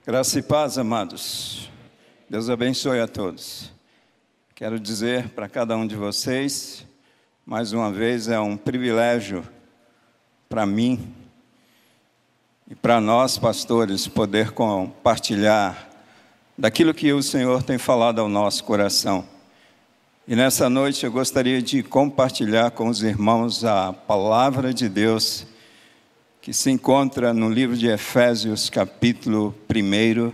Graça e paz, amados. Deus abençoe a todos. Quero dizer para cada um de vocês, mais uma vez, é um privilégio para mim e para nós, pastores, poder compartilhar daquilo que o Senhor tem falado ao nosso coração. E nessa noite eu gostaria de compartilhar com os irmãos a palavra de Deus que se encontra no livro de Efésios, capítulo 1,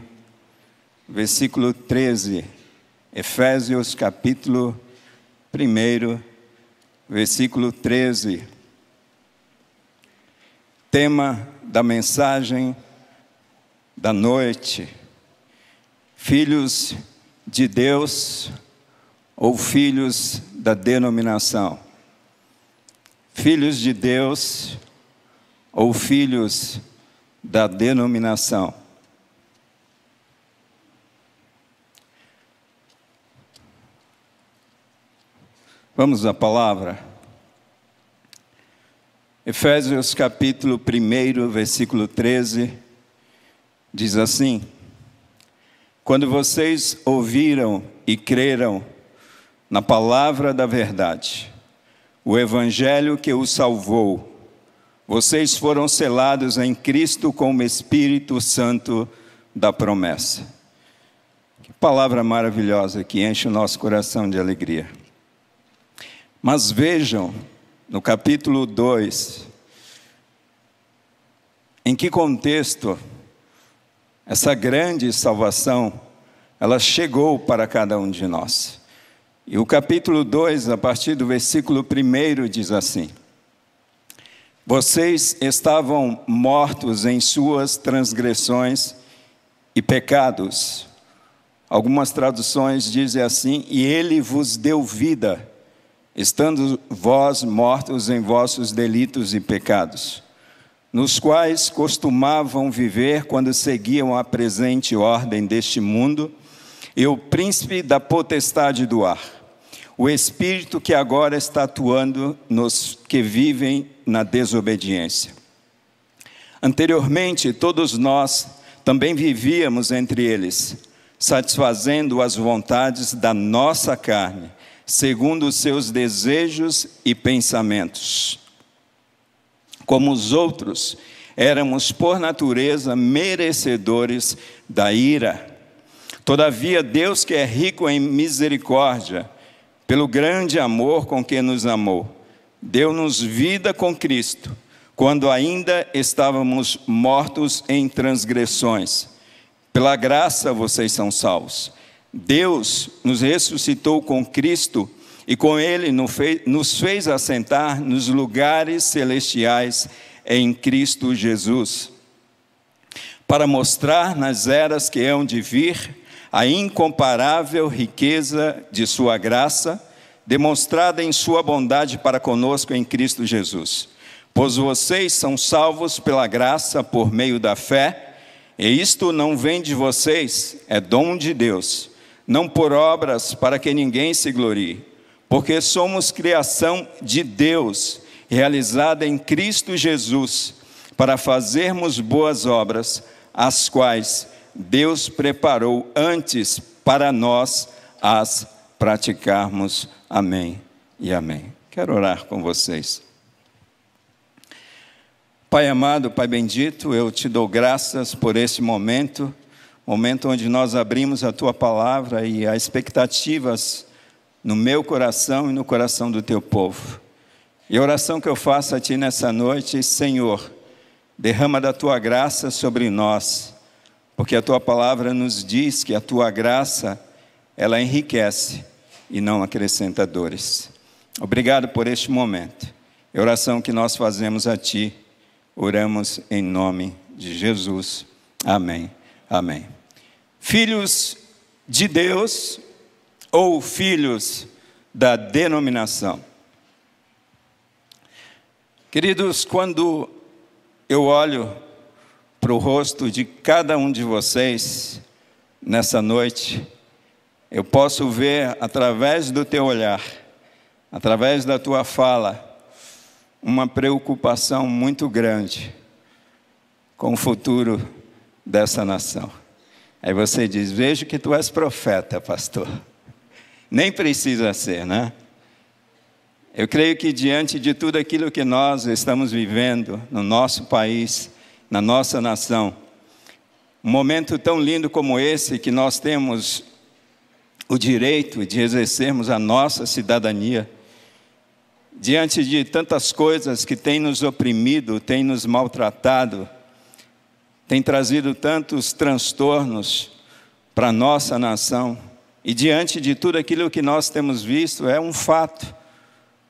versículo 13. Efésios, capítulo 1, versículo 13. Tema da mensagem da noite: filhos de Deus ou filhos da denominação? Filhos de Deus ou filhos da denominação? Vamos à palavra. Efésios capítulo 1, versículo 13, diz assim: quando vocês ouviram e creram na palavra da verdade, o evangelho que os salvou, vocês foram selados em Cristo com o Espírito Santo da promessa. Que palavra maravilhosa que enche o nosso coração de alegria. Mas vejam, no capítulo 2, em que contexto essa grande salvação, ela chegou para cada um de nós. E o capítulo 2, a partir do versículo 1, diz assim: vocês estavam mortos em suas transgressões e pecados. Algumas traduções dizem assim: e ele vos deu vida, estando vós mortos em vossos delitos e pecados, nos quais costumavam viver quando seguiam a presente ordem deste mundo e o príncipe da potestade do ar, o espírito que agora está atuando nos que vivem na desobediência. Anteriormente, todos nós também vivíamos entre eles, satisfazendo as vontades da nossa carne, segundo os seus desejos e pensamentos. Como os outros, éramos por natureza merecedores da ira. Todavia, Deus, que é rico em misericórdia, pelo grande amor com que nos amou, deu-nos vida com Cristo, quando ainda estávamos mortos em transgressões. Pela graça vocês são salvos. Deus nos ressuscitou com Cristo e com Ele nos fez assentar nos lugares celestiais em Cristo Jesus, para mostrar nas eras que hão de vir a incomparável riqueza de sua graça, demonstrada em sua bondade para conosco em Cristo Jesus. Pois vocês são salvos pela graça por meio da fé, e isto não vem de vocês, é dom de Deus, não por obras para que ninguém se glorie, porque somos criação de Deus, realizada em Cristo Jesus, para fazermos boas obras, as quais Deus preparou antes para nós as praticarmos. Amém e amém. Quero orar com vocês. Pai amado, Pai bendito, eu te dou graças por esse momento onde nós abrimos a Tua palavra e há expectativas no meu coração e no coração do Teu povo. E a oração que eu faço a Ti nessa noite: Senhor, derrama da Tua graça sobre nós, porque a Tua palavra nos diz que a Tua graça, ela enriquece e não acrescenta dores. Obrigado por este momento. É a oração que nós fazemos a Ti, oramos em nome de Jesus. Amém. Amém. Filhos de Deus ou filhos da denominação? Queridos, quando eu olho para o rosto de cada um de vocês nessa noite, eu posso ver através do teu olhar, através da tua fala, uma preocupação muito grande com o futuro dessa nação. Aí você diz: vejo que tu és profeta, pastor. Nem precisa ser, né? Eu creio que diante de tudo aquilo que nós estamos vivendo no nosso país, na nossa nação, um momento tão lindo como esse, que nós temos o direito de exercermos a nossa cidadania, diante de tantas coisas que têm nos oprimido, têm nos maltratado, têm trazido tantos transtornos para a nossa nação, e diante de tudo aquilo que nós temos visto, é um fato,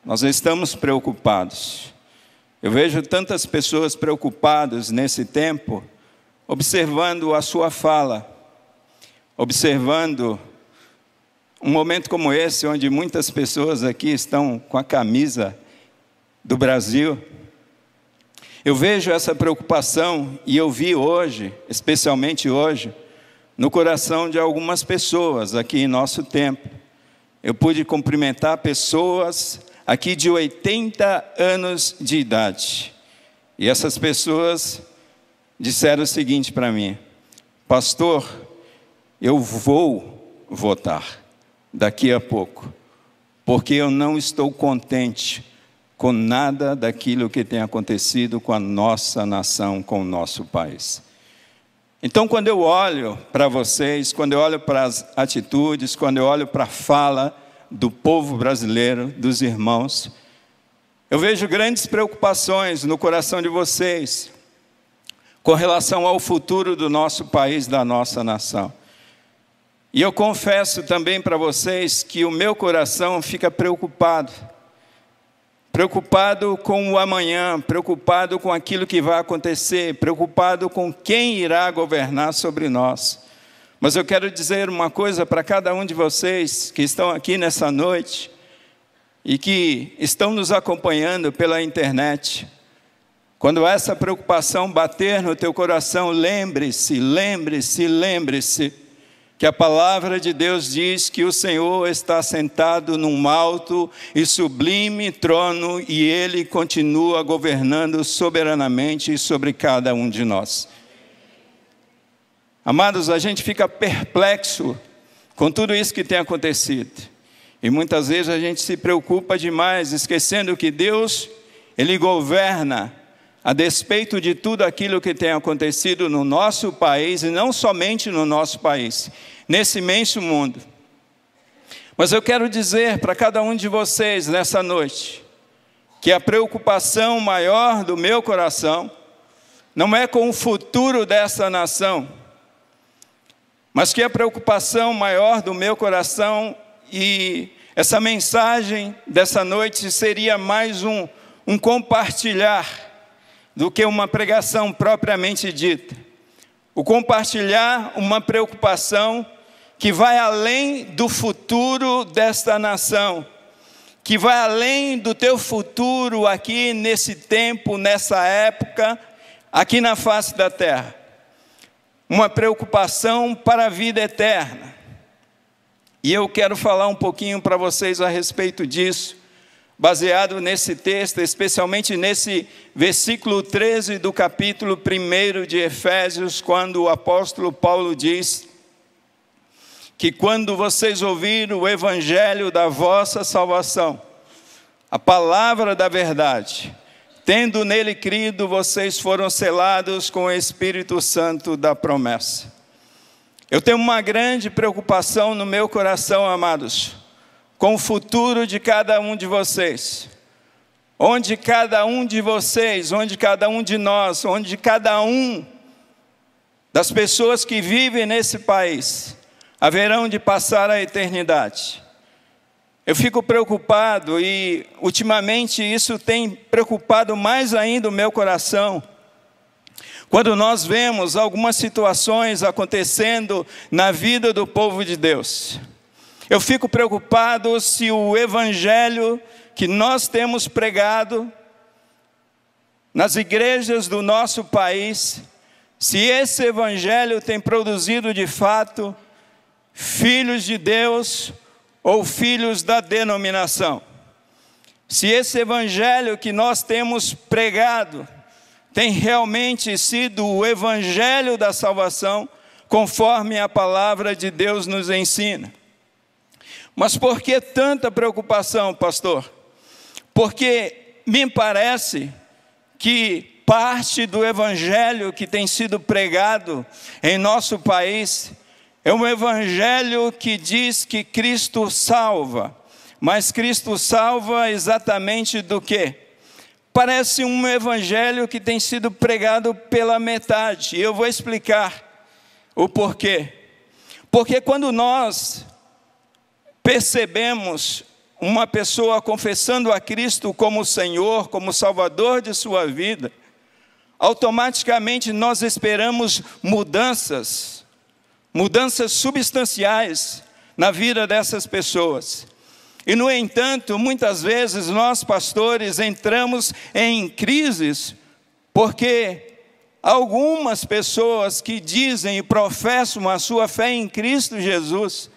nós estamos preocupados. Eu vejo tantas pessoas preocupadas nesse tempo, observando a sua fala, observando um momento como esse, onde muitas pessoas aqui estão com a camisa do Brasil. Eu vejo essa preocupação, e eu vi hoje, especialmente hoje, no coração de algumas pessoas aqui em nosso templo. Eu pude cumprimentar pessoas aqui de 80 anos de idade. E essas pessoas disseram o seguinte para mim: pastor, eu vou votar daqui a pouco, porque eu não estou contente com nada daquilo que tem acontecido com a nossa nação, com o nosso país. Então, quando eu olho para vocês, quando eu olho para as atitudes, quando eu olho para a fala do povo brasileiro, dos irmãos, eu vejo grandes preocupações no coração de vocês com relação ao futuro do nosso país, da nossa nação. E eu confesso também para vocês que o meu coração fica preocupado com o amanhã, preocupado com aquilo que vai acontecer, preocupado com quem irá governar sobre nós. Mas eu quero dizer uma coisa para cada um de vocês que estão aqui nessa noite e que estão nos acompanhando pela internet. Quando essa preocupação bater no teu coração, lembre-se que a palavra de Deus diz que o Senhor está sentado num alto e sublime trono, e Ele continua governando soberanamente sobre cada um de nós. Amados, a gente fica perplexo com tudo isso que tem acontecido. E muitas vezes a gente se preocupa demais, esquecendo que Deus, Ele governa a despeito de tudo aquilo que tem acontecido no nosso país, e não somente no nosso país, nesse imenso mundo. Mas eu quero dizer para cada um de vocês nessa noite, que a preocupação maior do meu coração, não é com o futuro dessa nação, mas que a preocupação maior do meu coração, e essa mensagem dessa noite seria mais um compartilhar, do que uma pregação propriamente dita. O compartilhar uma preocupação que vai além do futuro desta nação, que vai além do teu futuro aqui nesse tempo, nessa época, aqui na face da terra. Uma preocupação para a vida eterna. E eu quero falar um pouquinho para vocês a respeito disso, baseado nesse texto, especialmente nesse versículo 13 do capítulo 1 de Efésios, quando o apóstolo Paulo diz que quando vocês ouvirem o evangelho da vossa salvação, a palavra da verdade, tendo nele crido, vocês foram selados com o Espírito Santo da promessa. Eu tenho uma grande preocupação no meu coração, amados, com o futuro de cada um de vocês, onde cada um de vocês, onde cada um de nós, onde cada um das pessoas que vivem nesse país haverão de passar a eternidade. Eu fico preocupado, e ultimamente isso tem preocupado mais ainda o meu coração, quando nós vemos algumas situações acontecendo na vida do povo de Deus. Eu fico preocupado se o evangelho que nós temos pregado nas igrejas do nosso país, se esse evangelho tem produzido de fato filhos de Deus ou filhos da denominação. Se esse evangelho que nós temos pregado tem realmente sido o evangelho da salvação conforme a palavra de Deus nos ensina. Mas por que tanta preocupação, pastor? Porque me parece que parte do evangelho que tem sido pregado em nosso país é um evangelho que diz que Cristo salva. Mas Cristo salva exatamente do quê? Parece um evangelho que tem sido pregado pela metade. E eu vou explicar o porquê. Porque quando nós percebemos uma pessoa confessando a Cristo como Senhor, como Salvador de sua vida, automaticamente nós esperamos mudanças substanciais na vida dessas pessoas. E no entanto, muitas vezes nós pastores entramos em crises, porque algumas pessoas que dizem e professam a sua fé em Cristo Jesus,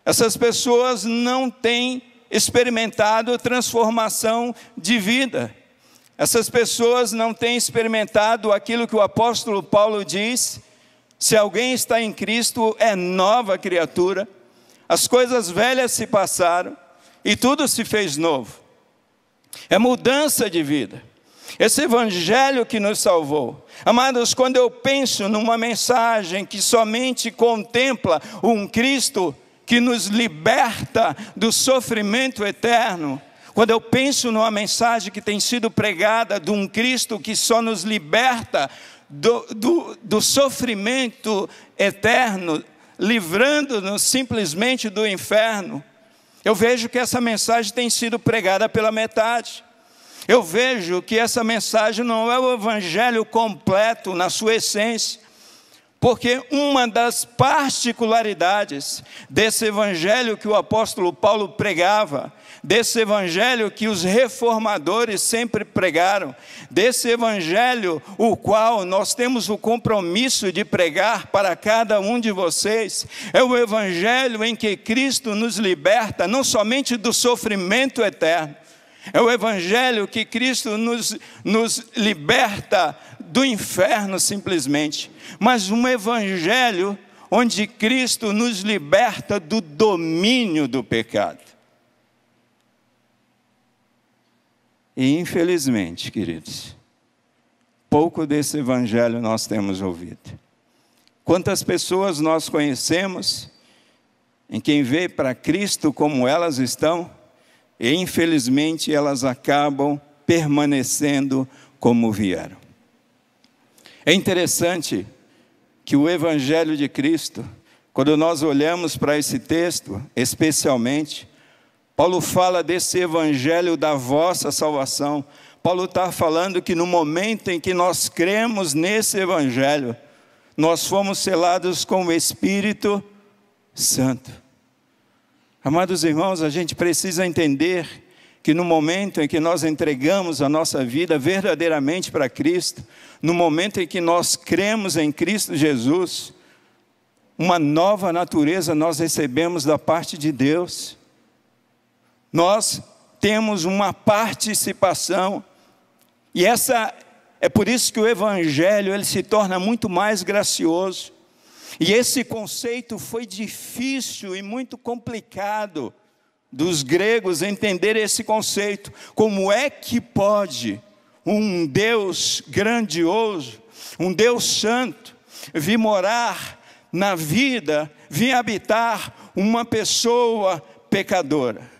essas pessoas não têm experimentado transformação de vida. Essas pessoas não têm experimentado aquilo que o apóstolo Paulo diz: se alguém está em Cristo, é nova criatura, as coisas velhas se passaram e tudo se fez novo. É mudança de vida. Esse evangelho que nos salvou. Amados, quando eu penso numa mensagem que somente contempla um Cristo que nos liberta do sofrimento eterno, quando eu penso numa mensagem que tem sido pregada de um Cristo que só nos liberta do sofrimento eterno, livrando-nos simplesmente do inferno, eu vejo que essa mensagem tem sido pregada pela metade. Eu vejo que essa mensagem não é o evangelho completo na sua essência. Porque uma das particularidades desse evangelho que o apóstolo Paulo pregava, desse evangelho que os reformadores sempre pregaram, desse evangelho o qual nós temos o compromisso de pregar para cada um de vocês, é o evangelho em que Cristo nos liberta não somente do sofrimento eterno, é o evangelho que Cristo nos liberta do inferno simplesmente, mas um evangelho onde Cristo nos liberta do domínio do pecado. E infelizmente, queridos, pouco desse evangelho nós temos ouvido. Quantas pessoas nós conhecemos em quem vê para Cristo como elas estão, e infelizmente elas acabam permanecendo como vieram. É interessante que o evangelho de Cristo, quando nós olhamos para esse texto, especialmente, Paulo fala desse evangelho da vossa salvação. Paulo está falando que no momento em que nós cremos nesse evangelho, nós fomos selados com o Espírito Santo. Amados irmãos, a gente precisa entender que no momento em que nós entregamos a nossa vida verdadeiramente para Cristo, no momento em que nós cremos em Cristo Jesus, uma nova natureza nós recebemos da parte de Deus. Nós temos uma participação, e é por isso que o evangelho ele se torna muito mais gracioso. E esse conceito foi difícil e muito complicado dos gregos entender esse conceito. Como é que pode um Deus grandioso, um Deus santo, vir morar na vida, vir habitar uma pessoa pecadora?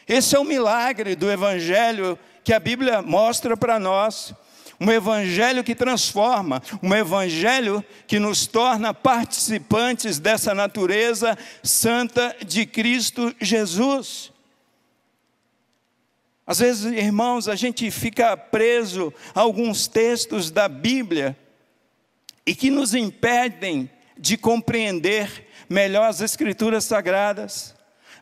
Esse é o milagre do evangelho que a Bíblia mostra para nós. Um evangelho que transforma, um evangelho que nos torna participantes dessa natureza santa de Cristo Jesus. Às vezes, irmãos, a gente fica preso a alguns textos da Bíblia e que nos impedem de compreender melhor as Escrituras Sagradas.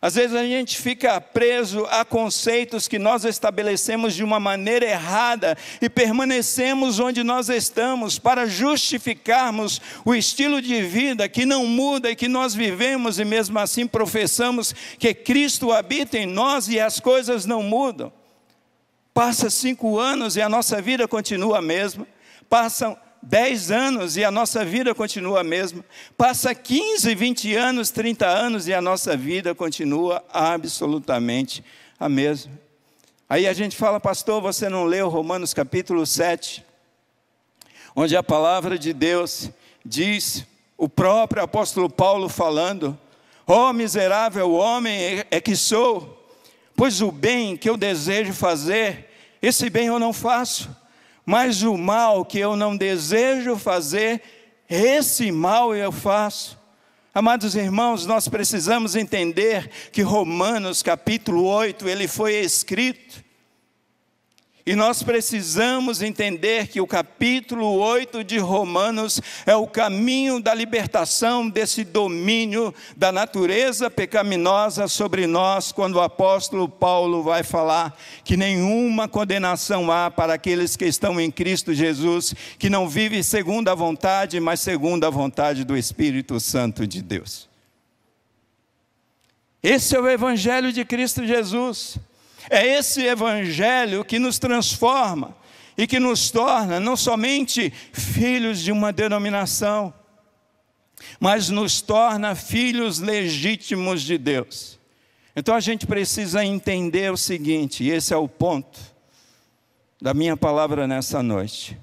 Às vezes a gente fica preso a conceitos que nós estabelecemos de uma maneira errada e permanecemos onde nós estamos para justificarmos o estilo de vida que não muda e que nós vivemos, e mesmo assim professamos que Cristo habita em nós e as coisas não mudam. Passa 5 anos e a nossa vida continua a mesma. Passam 10 anos e a nossa vida continua a mesma. Passa 15, 20 anos, 30 anos e a nossa vida continua absolutamente a mesma. Aí a gente fala, pastor, você não leu Romanos capítulo 7, onde a palavra de Deus diz, o próprio apóstolo Paulo falando, ó miserável homem é que sou, pois o bem que eu desejo fazer, esse bem eu não faço, mas o mal que eu não desejo fazer, esse mal eu faço. Amados irmãos, nós precisamos entender que Romanos capítulo 8, ele foi escrito, e nós precisamos entender que o capítulo 8 de Romanos é o caminho da libertação desse domínio da natureza pecaminosa sobre nós, quando o apóstolo Paulo vai falar que nenhuma condenação há para aqueles que estão em Cristo Jesus, que não vivem segundo a vontade, mas segundo a vontade do Espírito Santo de Deus. Esse é o Evangelho de Cristo Jesus. É esse evangelho que nos transforma e que nos torna não somente filhos de uma denominação, mas nos torna filhos legítimos de Deus. Então a gente precisa entender o seguinte, e esse é o ponto da minha palavra nessa noite,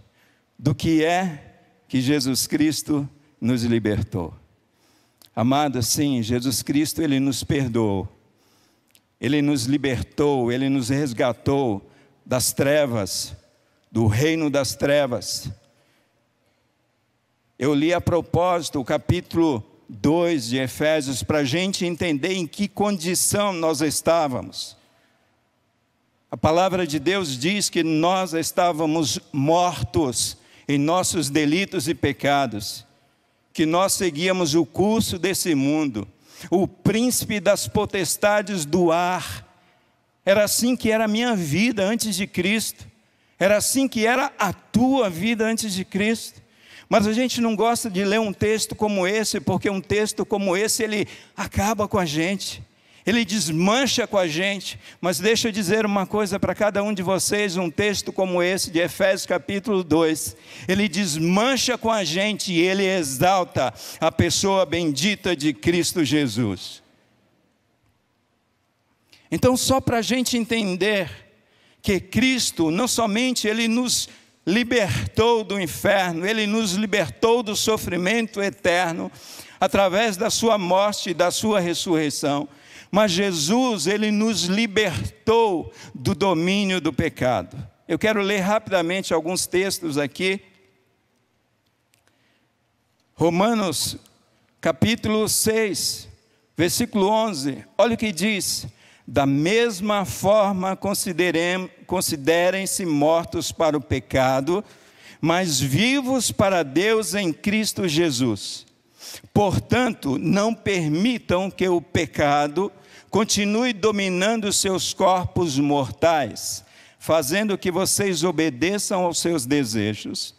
do que é que Jesus Cristo nos libertou. Amado, sim, Jesus Cristo, Ele nos perdoou. Ele nos libertou, Ele nos resgatou das trevas, do reino das trevas. Eu li a propósito o capítulo 2 de Efésios, para a gente entender em que condição nós estávamos. A palavra de Deus diz que nós estávamos mortos em nossos delitos e pecados, que nós seguíamos o curso desse mundo, o príncipe das potestades do ar. Era assim que era a minha vida antes de Cristo, era assim que era a tua vida antes de Cristo. Mas a gente não gosta de ler um texto como esse, porque um texto como esse, ele acaba com a gente, ele desmancha com a gente. Mas deixa eu dizer uma coisa para cada um de vocês, um texto como esse de Efésios capítulo 2, ele desmancha com a gente e ele exalta a pessoa bendita de Cristo Jesus. Então, só para a gente entender que Cristo, não somente Ele nos libertou do inferno, Ele nos libertou do sofrimento eterno, através da sua morte e da sua ressurreição, mas Jesus, Ele nos libertou do domínio do pecado. Eu quero ler rapidamente alguns textos aqui. Romanos capítulo 6, versículo 11, olha o que diz: da mesma forma considerem-se mortos para o pecado, mas vivos para Deus em Cristo Jesus. Portanto, não permitam que o pecado continue dominando seus corpos mortais, fazendo que vocês obedeçam aos seus desejos.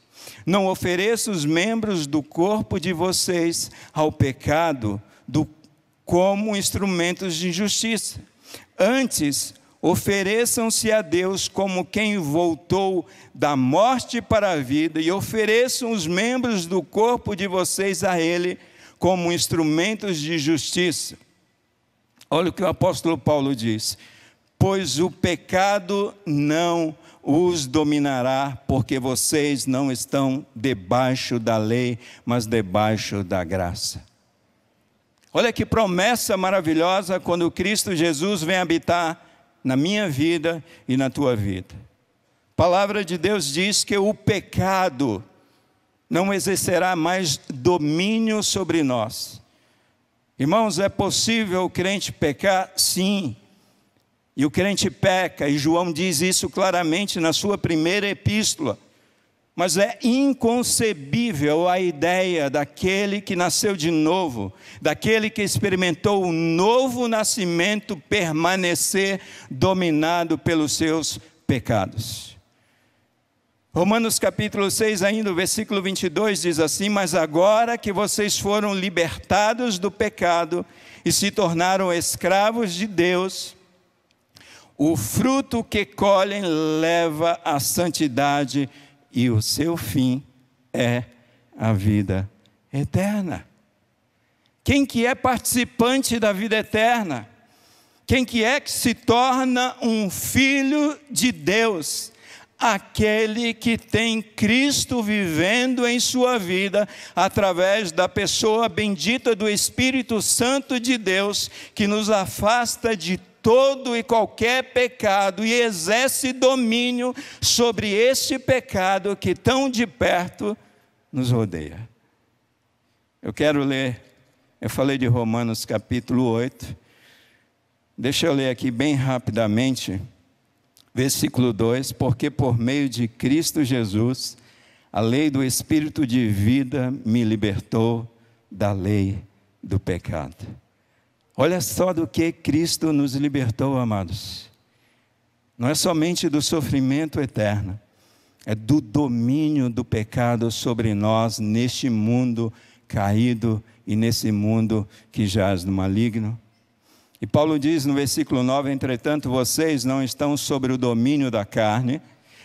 Não ofereçam os membros do corpo de vocês ao pecado como instrumentos de injustiça. Antes, ofereçam-se a Deus como quem voltou da morte para a vida, e ofereçam os membros do corpo de vocês a Ele como instrumentos de justiça. Olha o que o apóstolo Paulo diz: pois o pecado não os dominará, porque vocês não estão debaixo da lei, mas debaixo da graça. Olha que promessa maravilhosa quando Cristo Jesus vem habitar na minha vida e na tua vida. A palavra de Deus diz que o pecado não exercerá mais domínio sobre nós. Irmãos, é possível o crente pecar? Sim. E o crente peca, e João diz isso claramente na sua primeira epístola. Mas é inconcebível a ideia daquele que nasceu de novo, daquele que experimentou o novo nascimento, permanecer dominado pelos seus pecados. Romanos capítulo 6, ainda o versículo 22 diz assim: mas agora que vocês foram libertados do pecado e se tornaram escravos de Deus, o fruto que colhem leva à santidade e o seu fim é a vida eterna. Quem que é participante da vida eterna? Quem que é que se torna um filho de Deus? Aquele que tem Cristo vivendo em sua vida, através da pessoa bendita do Espírito Santo de Deus, que nos afasta de todo e qualquer pecado e exerce domínio sobre este pecado que tão de perto nos rodeia. Eu quero ler, eu falei de Romanos capítulo 8, deixa eu ler aqui bem rapidamente, versículo 2, porque por meio de Cristo Jesus, a lei do Espírito de vida me libertou da lei do pecado. Olha só do que Cristo nos libertou, amados. Não é somente do sofrimento eterno, é do domínio do pecado sobre nós, neste mundo caído e nesse mundo que jaz no maligno. E Paulo diz no versículo 9, entretanto, vocês não estão sobre o domínio da carne,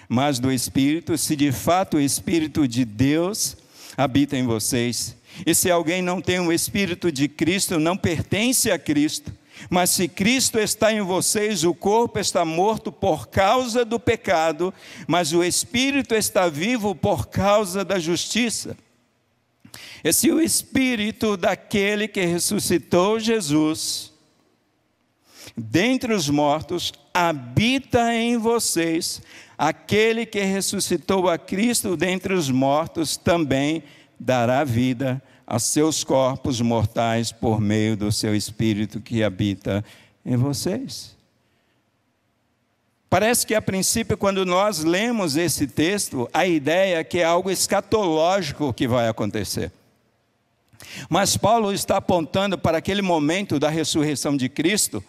mas do Espírito, se de fato o Espírito de Deus habita em vocês. E se alguém não tem o Espírito de Cristo, não pertence a Cristo. Mas se Cristo está em vocês, o corpo está morto por causa do pecado, mas o Espírito está vivo por causa da justiça. E se o Espírito daquele que ressuscitou Jesus dentre os mortos habita em vocês, aquele que ressuscitou a Cristo dentre os mortos também dará vida a seus corpos mortais por meio do seu Espírito que habita em vocês. Parece que a princípio, quando nós lemos esse texto, a ideia é que é algo escatológico que vai acontecer. Mas Paulo está apontando para aquele momento da ressurreição de Cristo,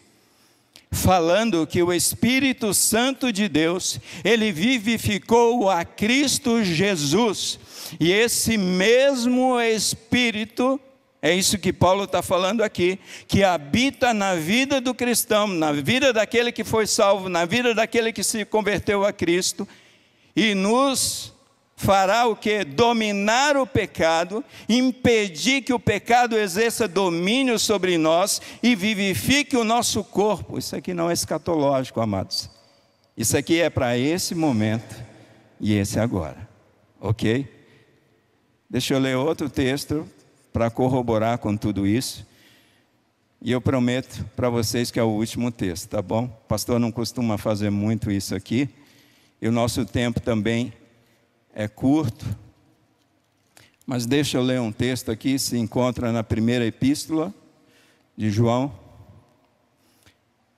falando que o Espírito Santo de Deus, ele vivificou a Cristo Jesus, e esse mesmo Espírito, é isso que Paulo está falando aqui, que habita na vida do cristão, na vida daquele que foi salvo, na vida daquele que se converteu a Cristo, e nos fará o quê? Dominar o pecado, impedir que o pecado exerça domínio sobre nós e vivifique o nosso corpo. Isso aqui não é escatológico, amados. Isso aqui é para esse momento e esse agora, ok? Deixa eu ler outro texto para corroborar com tudo isso. E eu prometo para vocês que é o último texto, tá bom? O pastor não costuma fazer muito isso aqui. E o nosso tempo também é curto, mas deixa eu ler um texto aqui, se encontra na primeira epístola de João,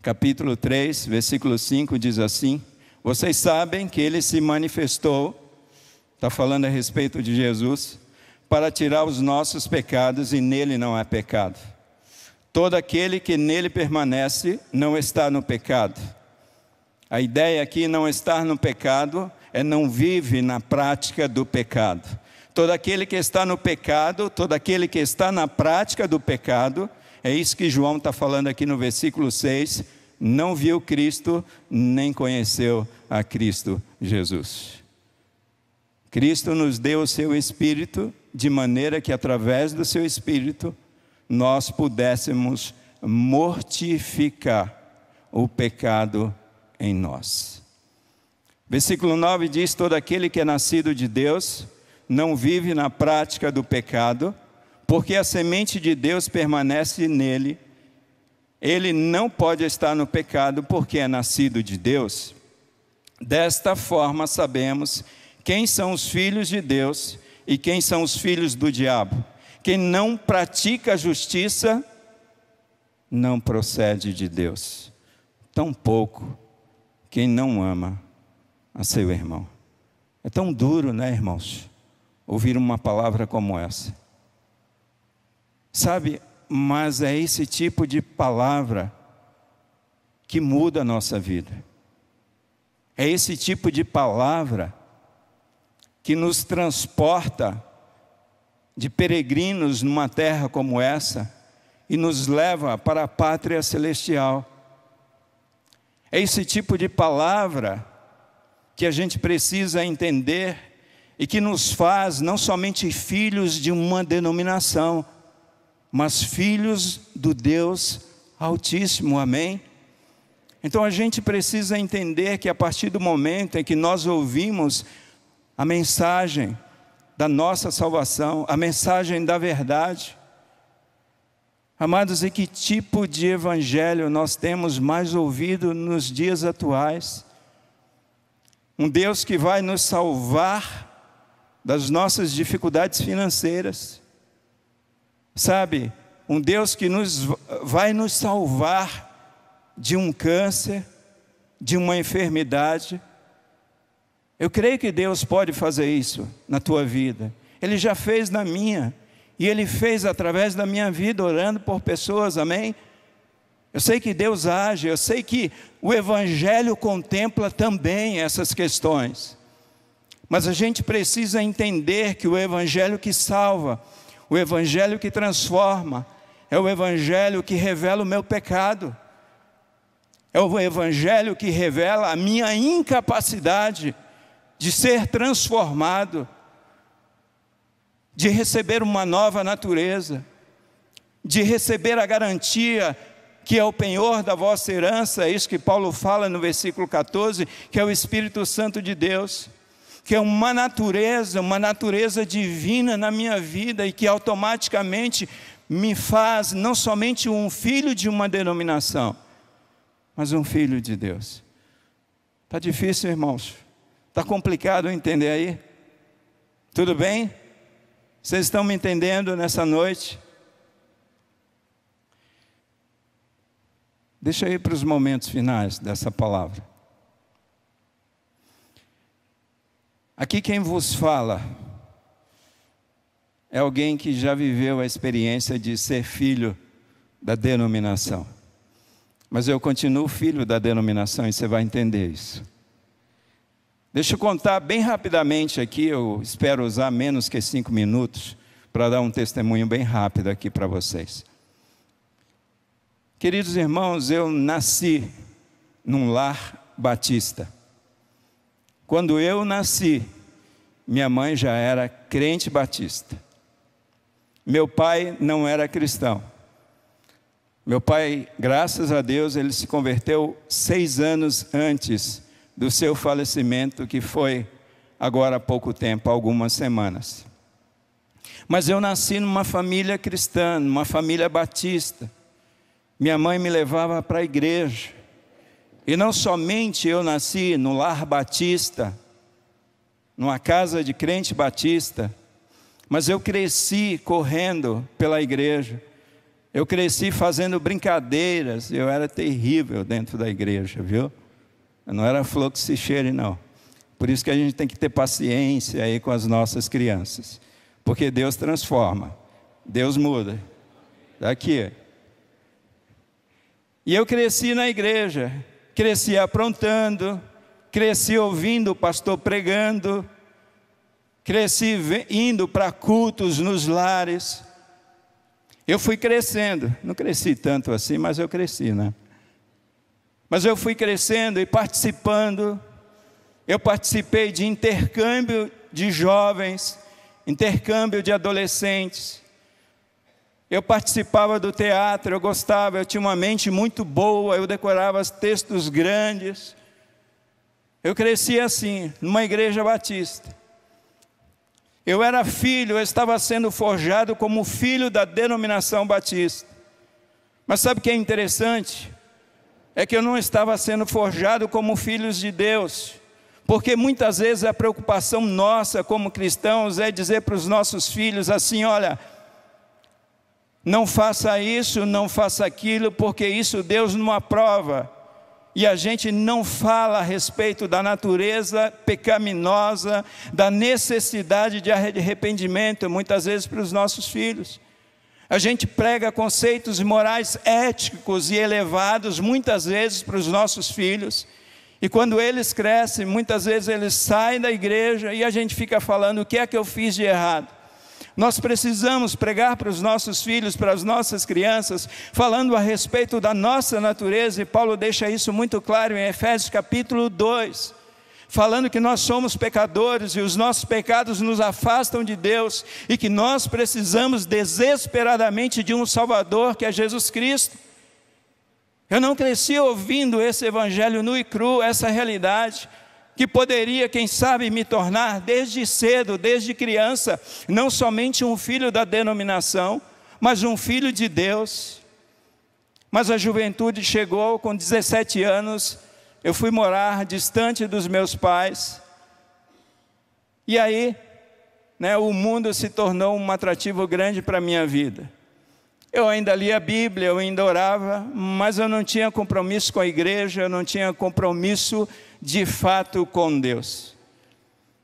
capítulo 3, versículo 5, diz assim: vocês sabem que ele se manifestou, está falando a respeito de Jesus, para tirar os nossos pecados, e nele não há pecado. Todo aquele que nele permanece não está no pecado. A ideia aqui, não estar no pecado, é não vive na prática do pecado. Todo aquele que está no pecado, todo aquele que está na prática do pecado, é isso que João está falando aqui no versículo 6, não viu Cristo, nem conheceu a Cristo Jesus. Cristo nos deu o seu Espírito, de maneira que através do seu Espírito, nós pudéssemos mortificar o pecado em nós. Versículo 9 diz: todo aquele que é nascido de Deus não vive na prática do pecado, porque a semente de Deus permanece nele. Ele não pode estar no pecado porque é nascido de Deus. Desta forma sabemos quem são os filhos de Deus e quem são os filhos do diabo. Quem não pratica a justiça não procede de Deus. Tampouco quem não ama a seu irmão. É tão duro, né, irmãos, ouvir uma palavra como essa. Sabe, mas é esse tipo de palavra que muda a nossa vida. É esse tipo de palavra que nos transporta de peregrinos numa terra como essa e nos leva para a pátria celestial. É esse tipo de palavra que a gente precisa entender e que nos faz não somente filhos de uma denominação, mas filhos do Deus Altíssimo, amém? Então a gente precisa entender que a partir do momento em que nós ouvimos a mensagem da nossa salvação, a mensagem da verdade, amados, e que tipo de evangelho nós temos mais ouvido nos dias atuais? Um Deus que vai nos salvar das nossas dificuldades financeiras, sabe? Um Deus que vai nos salvar de um câncer, de uma enfermidade. Eu creio que Deus pode fazer isso na tua vida. Ele já fez na minha, e Ele fez através da minha vida, orando por pessoas, amém? Eu sei que Deus age, eu sei que o Evangelho contempla também essas questões. Mas a gente precisa entender que o Evangelho que salva, o Evangelho que transforma, é o Evangelho que revela o meu pecado. É o Evangelho que revela a minha incapacidade de ser transformado, de receber uma nova natureza, de receber a garantia que é o penhor da vossa herança, é isso que Paulo fala no versículo 14, que é o Espírito Santo de Deus, que é uma natureza divina na minha vida e que automaticamente me faz não somente um filho de uma denominação, mas um filho de Deus. Está difícil, irmãos? Está complicado entender aí? Tudo bem? Vocês estão me entendendo nessa noite? Deixa eu ir para os momentos finais dessa palavra. Aqui quem vos fala é alguém que já viveu a experiência de ser filho da denominação. Mas eu continuo filho da denominação e você vai entender isso. Deixa eu contar bem rapidamente aqui, eu espero usar menos que 5 minutos para dar um testemunho bem rápido aqui para vocês. Queridos irmãos, eu nasci num lar batista. Quando eu nasci, minha mãe já era crente batista. Meu pai não era cristão. Meu pai, graças a Deus, ele se converteu 6 anos antes do seu falecimento, que foi agora há pouco tempo, algumas semanas. Mas eu nasci numa família cristã, numa família batista. Minha mãe me levava para a igreja. E não somente eu nasci no lar batista, numa casa de crente batista, mas eu cresci correndo pela igreja. Eu cresci fazendo brincadeiras. Eu era terrível dentro da igreja, viu? Eu não era flor que se cheire, não. Por isso que a gente tem que ter paciência aí com as nossas crianças. Porque Deus transforma, Deus muda. Daqui. E eu cresci na igreja, cresci aprontando, cresci ouvindo o pastor pregando, cresci indo para cultos nos lares. Eu fui crescendo, não cresci tanto assim, mas eu cresci, né? Mas eu fui crescendo e participando. Eu participei de intercâmbio de jovens, intercâmbio de adolescentes. Eu participava do teatro, eu gostava, eu tinha uma mente muito boa, eu decorava textos grandes. Eu cresci assim, numa igreja batista. Eu era filho, eu estava sendo forjado como filho da denominação batista. Mas sabe o que é interessante? É que eu não estava sendo forjado como filhos de Deus. Porque muitas vezes a preocupação nossa como cristãos é dizer para os nossos filhos assim: olha, não faça isso, não faça aquilo, porque isso Deus não aprova. E a gente não fala a respeito da natureza pecaminosa, da necessidade de arrependimento, muitas vezes para os nossos filhos. A gente prega conceitos morais éticos e elevados, muitas vezes para os nossos filhos. E quando eles crescem, muitas vezes eles saem da igreja e a gente fica falando: o que é que eu fiz de errado? Nós precisamos pregar para os nossos filhos, para as nossas crianças, falando a respeito da nossa natureza, e Paulo deixa isso muito claro em Efésios capítulo 2. falando que nós somos pecadores e os nossos pecados nos afastam de Deus e que nós precisamos desesperadamente de um Salvador, que é Jesus Cristo. Eu não cresci ouvindo esse evangelho nu e cru, essa realidade, que poderia, quem sabe, me tornar desde cedo, desde criança, não somente um filho da denominação, mas um filho de Deus. Mas a juventude chegou, com 17 anos, eu fui morar distante dos meus pais, e aí, o mundo se tornou um atrativo grande para a minha vida. Eu ainda lia a Bíblia, eu ainda orava, mas eu não tinha compromisso com a igreja, eu não tinha compromisso de fato com Deus.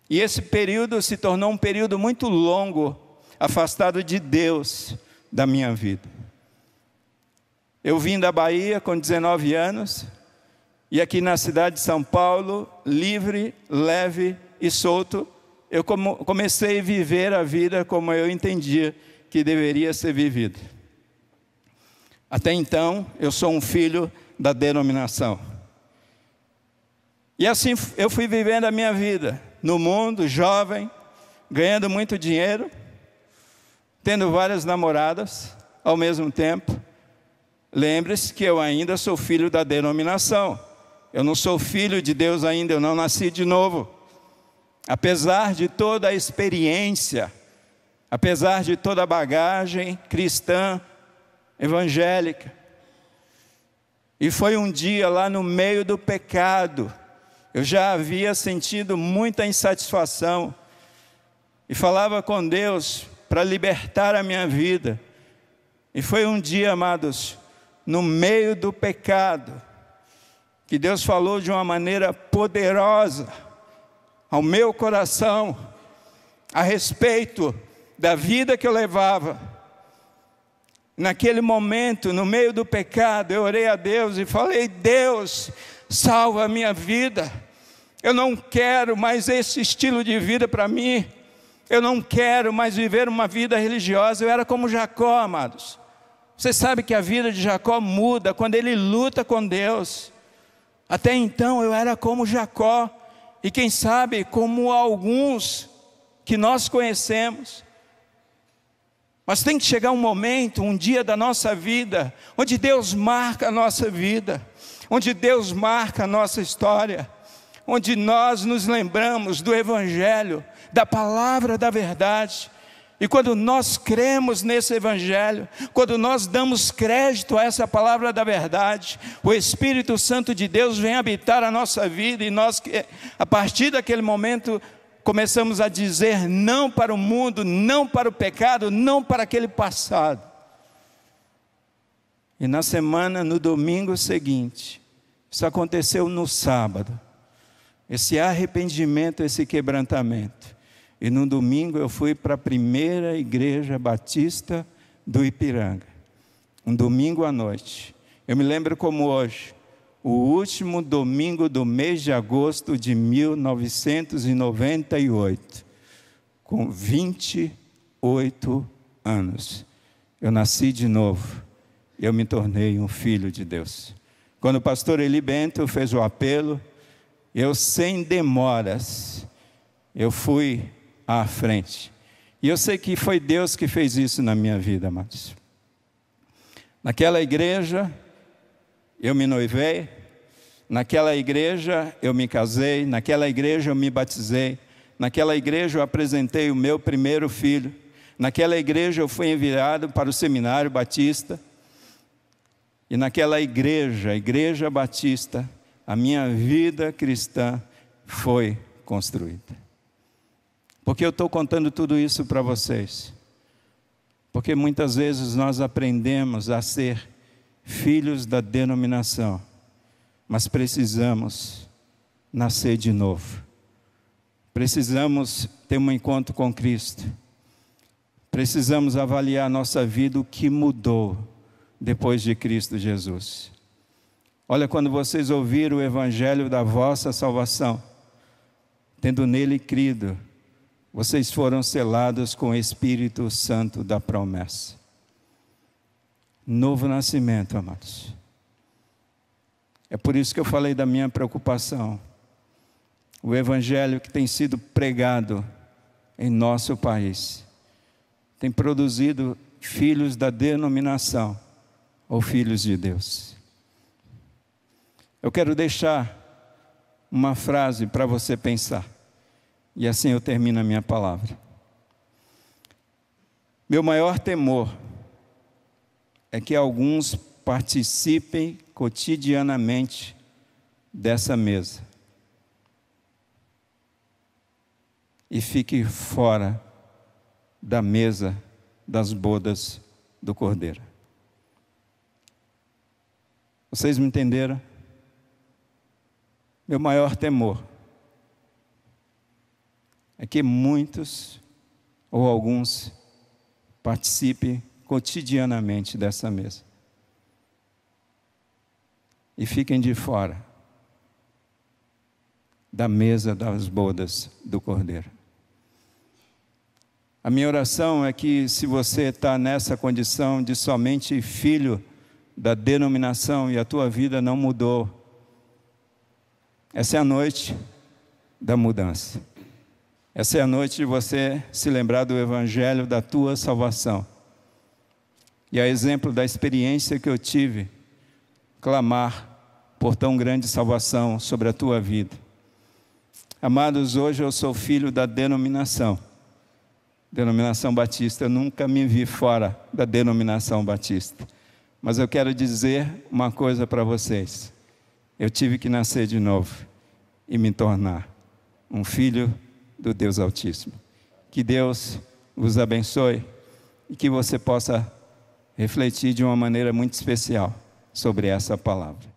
E esse período se tornou um período muito longo, afastado de Deus da minha vida. Eu vim da Bahia com 19 anos, e aqui na cidade de São Paulo, livre, leve e solto, eu comecei a viver a vida como eu entendia que deveria ser vivida. Até então, eu sou um filho da denominação. E assim eu fui vivendo a minha vida, no mundo, jovem, ganhando muito dinheiro, tendo várias namoradas ao mesmo tempo. Lembre-se que eu ainda sou filho da denominação. Eu não sou filho de Deus ainda, eu não nasci de novo. Apesar de toda a experiência, apesar de toda a bagagem cristã, evangélica. E foi um dia lá no meio do pecado, eu já havia sentido muita insatisfação, e falava com Deus para libertar a minha vida. E foi um dia, amados, no meio do pecado, que Deus falou de uma maneira poderosa ao meu coração, a respeito da vida que eu levava. Naquele momento, no meio do pecado, eu orei a Deus e falei: Deus, salva a minha vida. Eu não quero mais esse estilo de vida para mim. Eu não quero mais viver uma vida religiosa. Eu era como Jacó, amados. Você sabe que a vida de Jacó muda quando ele luta com Deus. Até então eu era como Jacó, e quem sabe como alguns que nós conhecemos. Mas tem que chegar um momento, um dia da nossa vida, onde Deus marca a nossa vida, onde Deus marca a nossa história, onde nós nos lembramos do Evangelho, da palavra da verdade. E quando nós cremos nesse Evangelho, quando nós damos crédito a essa palavra da verdade, o Espírito Santo de Deus vem habitar a nossa vida, e nós, a partir daquele momento, começamos a dizer não para o mundo, não para o pecado, não para aquele passado. E na semana, no domingo seguinte, isso aconteceu no sábado, esse arrependimento, esse quebrantamento. E no domingo eu fui para a primeira igreja batista do Ipiranga, um domingo à noite. Eu me lembro como hoje, o último domingo do mês de agosto de 1998, com 28 anos, eu nasci de novo, eu me tornei um filho de Deus. Quando o pastor Eli Bento fez o apelo, eu sem demoras, eu fui à frente, e eu sei que foi Deus que fez isso na minha vida, amados. Naquela igreja, eu me noivei, naquela igreja eu me casei, naquela igreja eu me batizei, naquela igreja eu apresentei o meu primeiro filho, naquela igreja eu fui enviado para o seminário batista, e naquela igreja, a igreja batista, a minha vida cristã foi construída. Por que eu estou contando tudo isso para vocês? Porque muitas vezes nós aprendemos a ser filhos da denominação, mas precisamos nascer de novo. Precisamos ter um encontro com Cristo. Precisamos avaliar a nossa vida, o que mudou depois de Cristo Jesus. Olha, quando vocês ouviram o evangelho da vossa salvação, tendo nele crido, vocês foram selados com o Espírito Santo da promessa. Novo nascimento, amados. É por isso que eu falei da minha preocupação. o evangelho que tem sido pregado em nosso país tem produzido filhos da denominação ou filhos de Deus. Eu quero deixar uma frase para você pensar, e assim eu termino a minha palavra. Meu maior temor é que alguns participem cotidianamente dessa mesa e fiquem fora da mesa das bodas do Cordeiro. Vocês me entenderam? Meu maior temor é que muitos ou alguns participem cotidianamente dessa mesa e fiquem de fora da mesa das bodas do Cordeiro. A minha oração é que, se você está nessa condição de somente filho da denominação e a tua vida não mudou, essa é a noite da mudança. Essa é a noite de você se lembrar do evangelho da tua salvação. E a exemplo da experiência que eu tive, clamar por tão grande salvação sobre a tua vida. Amados, hoje eu sou filho da denominação batista. Eu nunca me vi fora da denominação batista. Mas eu quero dizer uma coisa para vocês. Eu tive que nascer de novo e me tornar um filho do Deus Altíssimo. Que Deus vos abençoe e que você possa refletir de uma maneira muito especial sobre essa palavra.